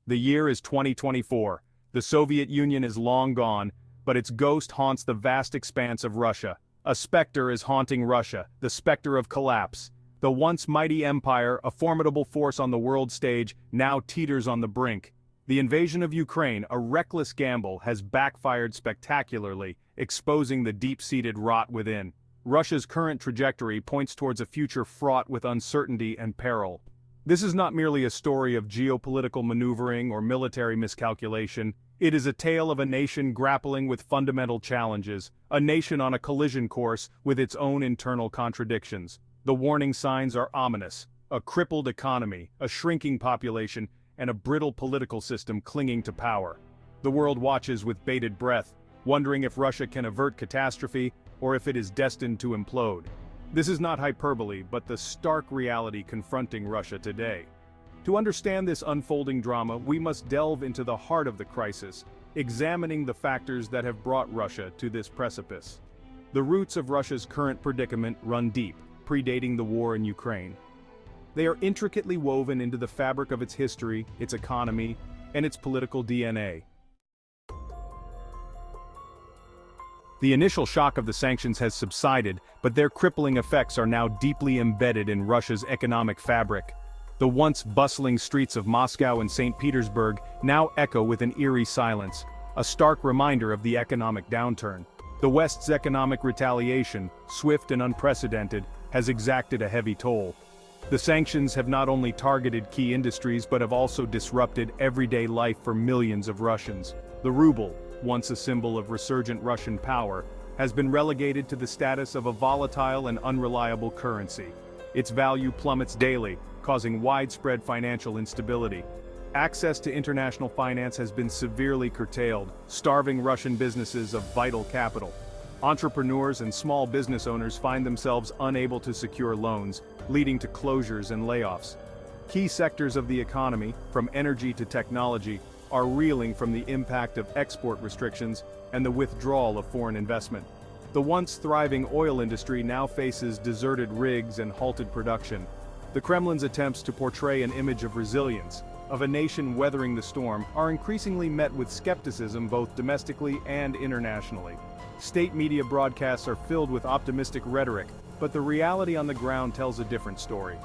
The year is 2024. The Soviet Union is long gone, but its ghost haunts the vast expanse of Russia. A specter is haunting Russia, the specter of collapse. The once mighty empire, a formidable force on the world stage, now teeters on the brink. The invasion of Ukraine, a reckless gamble, has backfired spectacularly, exposing the deep-seated rot within. Russia's current trajectory points towards a future fraught with uncertainty and peril. This is not merely a story of geopolitical maneuvering or military miscalculation. It is a tale of a nation grappling with fundamental challenges, a nation on a collision course with its own internal contradictions. The warning signs are ominous: a crippled economy, a shrinking population, and a brittle political system clinging to power. The world watches with bated breath, wondering if Russia can avert catastrophe or if it is destined to implode. This is not hyperbole, but the stark reality confronting Russia today. To understand this unfolding drama, we must delve into the heart of the crisis, examining the factors that have brought Russia to this precipice. The roots of Russia's current predicament run deep, predating the war in Ukraine. They are intricately woven into the fabric of its history, its economy, and its political DNA. The initial shock of the sanctions has subsided, but their crippling effects are now deeply embedded in Russia's economic fabric. The once bustling streets of Moscow and St. Petersburg now echo with an eerie silence, a stark reminder of the economic downturn. The West's economic retaliation, swift and unprecedented, has exacted a heavy toll. The sanctions have not only targeted key industries but have also disrupted everyday life for millions of Russians. The ruble, once a symbol of resurgent Russian power, has been relegated to the status of a volatile and unreliable currency. Its value plummets daily, causing widespread financial instability. Access to international finance has been severely curtailed, starving Russian businesses of vital capital. Entrepreneurs and small business owners find themselves unable to secure loans, leading to closures and layoffs. Key sectors of the economy, from energy to technology, are reeling from the impact of export restrictions and the withdrawal of foreign investment. The once thriving oil industry now faces deserted rigs and halted production. The Kremlin's attempts to portray an image of resilience, of a nation weathering the storm, are increasingly met with skepticism both domestically and internationally. State media broadcasts are filled with optimistic rhetoric, but the reality on the ground tells a different story.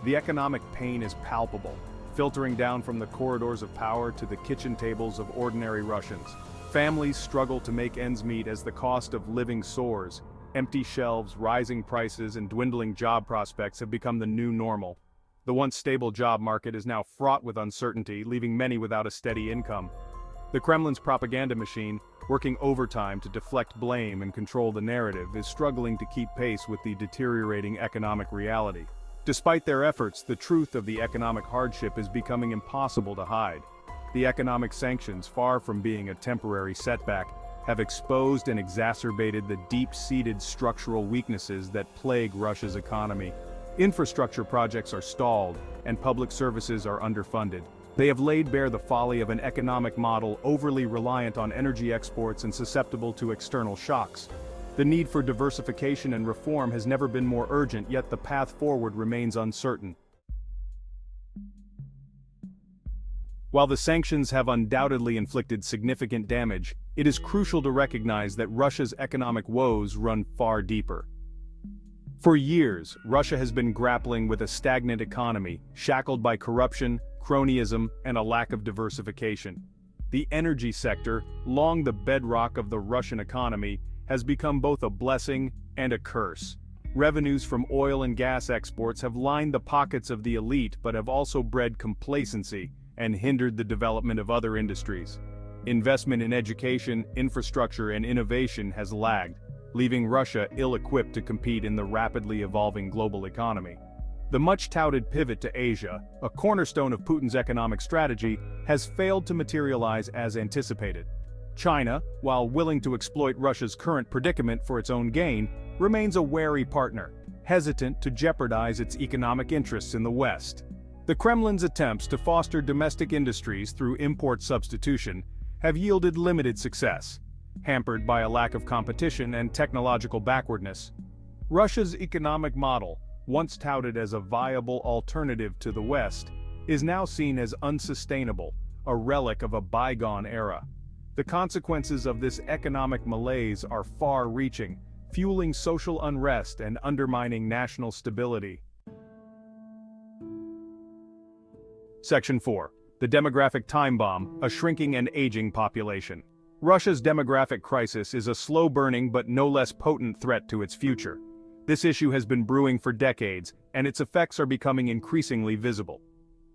The economic pain is palpable, filtering down from the corridors of power to the kitchen tables of ordinary Russians. Families struggle to make ends meet as the cost of living soars. Empty shelves, rising prices, and dwindling job prospects have become the new normal. The once stable job market is now fraught with uncertainty, leaving many without a steady income. The Kremlin's propaganda machine, working overtime to deflect blame and control the narrative, is struggling to keep pace with the deteriorating economic reality. Despite their efforts, the truth of the economic hardship is becoming impossible to hide. The economic sanctions, far from being a temporary setback, have exposed and exacerbated the deep-seated structural weaknesses that plague Russia's economy. Infrastructure projects are stalled, and public services are underfunded. They have laid bare the folly of an economic model overly reliant on energy exports and susceptible to external shocks. The need for diversification and reform has never been more urgent, yet the path forward remains uncertain. While the sanctions have undoubtedly inflicted significant damage, it is crucial to recognize that Russia's economic woes run far deeper. For years, Russia has been grappling with a stagnant economy, shackled by corruption, cronyism, and a lack of diversification. The energy sector, long the bedrock of the Russian economy, has become both a blessing and a curse. Revenues from oil and gas exports have lined the pockets of the elite but have also bred complacency and hindered the development of other industries. Investment in education, infrastructure, and innovation has lagged, leaving Russia ill-equipped to compete in the rapidly evolving global economy. The much-touted pivot to Asia, a cornerstone of Putin's economic strategy, has failed to materialize as anticipated. China, while willing to exploit Russia's current predicament for its own gain, remains a wary partner, hesitant to jeopardize its economic interests in the West. The Kremlin's attempts to foster domestic industries through import substitution have yielded limited success, hampered by a lack of competition and technological backwardness. Russia's economic model, once touted as a viable alternative to the West, is now seen as unsustainable, a relic of a bygone era. The consequences of this economic malaise are far-reaching, fueling social unrest and undermining national stability. Section 4. The demographic time bomb, a shrinking and aging population. Russia's demographic crisis is a slow-burning but no less potent threat to its future. This issue has been brewing for decades, and its effects are becoming increasingly visible.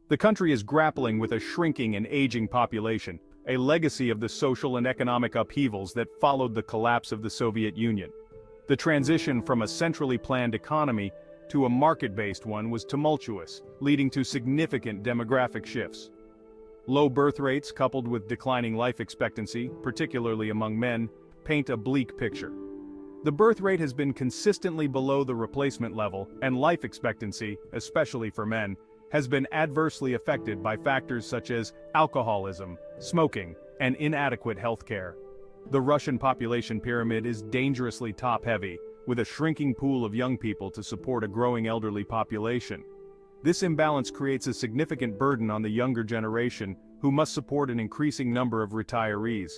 The country is grappling with a shrinking and aging population, a legacy of the social and economic upheavals that followed the collapse of the Soviet Union. The transition from a centrally planned economy to a market-based one was tumultuous, leading to significant demographic shifts. Low birth rates coupled with declining life expectancy, particularly among men, paint a bleak picture. The birth rate has been consistently below the replacement level, and life expectancy, especially for men, has been adversely affected by factors such as alcoholism, smoking, and inadequate health care. The Russian population pyramid is dangerously top-heavy, with a shrinking pool of young people to support a growing elderly population. This imbalance creates a significant burden on the younger generation, who must support an increasing number of retirees.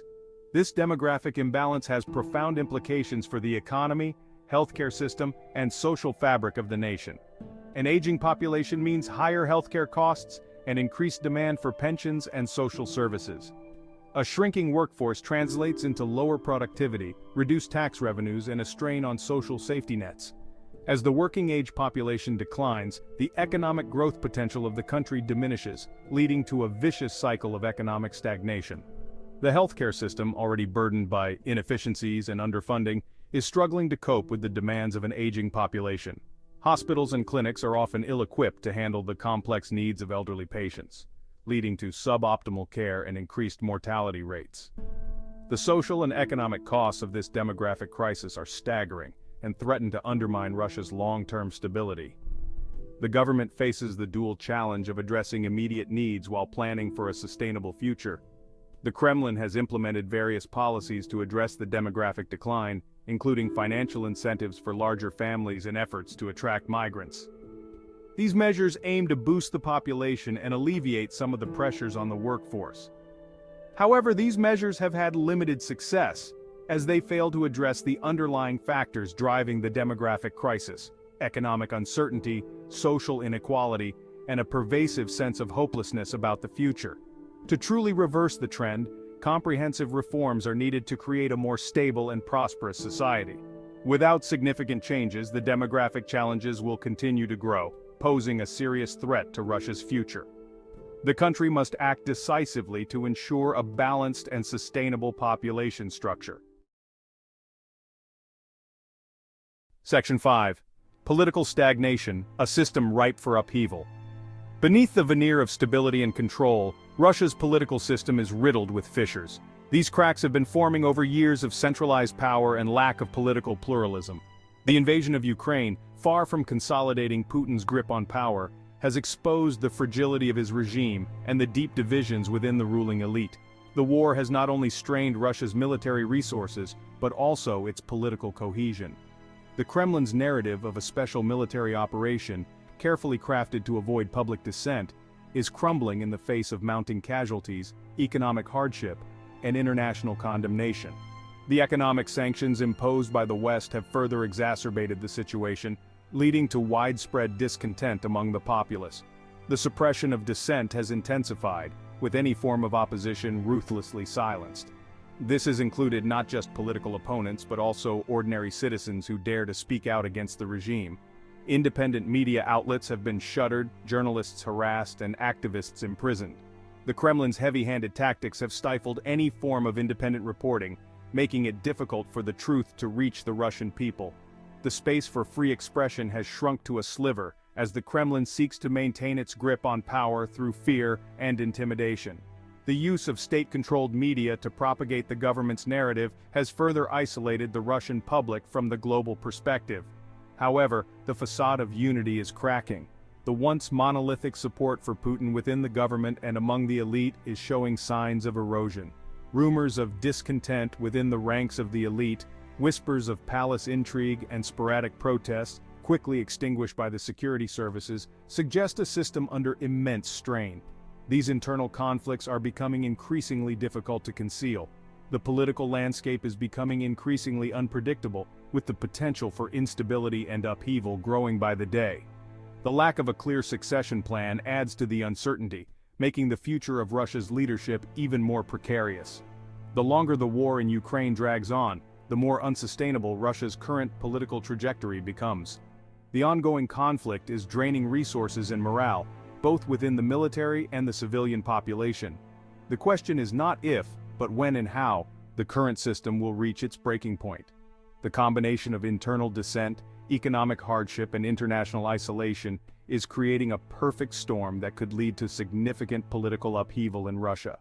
This demographic imbalance has profound implications for the economy, healthcare system, and social fabric of the nation. An aging population means higher healthcare costs and increased demand for pensions and social services. A shrinking workforce translates into lower productivity, reduced tax revenues, and a strain on social safety nets. As the working-age population declines, the economic growth potential of the country diminishes, leading to a vicious cycle of economic stagnation. The healthcare system, already burdened by inefficiencies and underfunding, is struggling to cope with the demands of an aging population. Hospitals and clinics are often ill-equipped to handle the complex needs of elderly patients, leading to suboptimal care and increased mortality rates. The social and economic costs of this demographic crisis are staggering and threaten to undermine Russia's long-term stability. The government faces the dual challenge of addressing immediate needs while planning for a sustainable future. The Kremlin has implemented various policies to address the demographic decline, including financial incentives for larger families and efforts to attract migrants. These measures aim to boost the population and alleviate some of the pressures on the workforce. However, these measures have had limited success, as they fail to address the underlying factors driving the demographic crisis: economic uncertainty, social inequality, and a pervasive sense of hopelessness about the future. To truly reverse the trend, comprehensive reforms are needed to create a more stable and prosperous society. Without significant changes, the demographic challenges will continue to grow, posing a serious threat to Russia's future. The country must act decisively to ensure a balanced and sustainable population structure. Section 5. Political stagnation, a system ripe for upheaval. Beneath the veneer of stability and control, Russia's political system is riddled with fissures. These cracks have been forming over years of centralized power and lack of political pluralism. The invasion of Ukraine, far from consolidating Putin's grip on power, has exposed the fragility of his regime and the deep divisions within the ruling elite. The war has not only strained Russia's military resources, but also its political cohesion. The Kremlin's narrative of a special military operation, carefully crafted to avoid public dissent, is crumbling in the face of mounting casualties, economic hardship, and international condemnation. The economic sanctions imposed by the West have further exacerbated the situation, leading to widespread discontent among the populace. The suppression of dissent has intensified, with any form of opposition ruthlessly silenced. This has included not just political opponents but also ordinary citizens who dare to speak out against the regime. Independent media outlets have been shuttered, journalists harassed, and activists imprisoned. The Kremlin's heavy-handed tactics have stifled any form of independent reporting, making it difficult for the truth to reach the Russian people. The space for free expression has shrunk to a sliver, as the Kremlin seeks to maintain its grip on power through fear and intimidation. The use of state-controlled media to propagate the government's narrative has further isolated the Russian public from the global perspective. However, the facade of unity is cracking. The once monolithic support for Putin within the government and among the elite is showing signs of erosion. Rumors of discontent within the ranks of the elite, whispers of palace intrigue, and sporadic protests, quickly extinguished by the security services, suggest a system under immense strain. These internal conflicts are becoming increasingly difficult to conceal. The political landscape is becoming increasingly unpredictable, with the potential for instability and upheaval growing by the day. The lack of a clear succession plan adds to the uncertainty, making the future of Russia's leadership even more precarious. The longer the war in Ukraine drags on, the more unsustainable Russia's current political trajectory becomes. The ongoing conflict is draining resources and morale, both within the military and the civilian population. The question is not if, but when and how, the current system will reach its breaking point. The combination of internal dissent, economic hardship and international isolation is creating a perfect storm that could lead to significant political upheaval in Russia.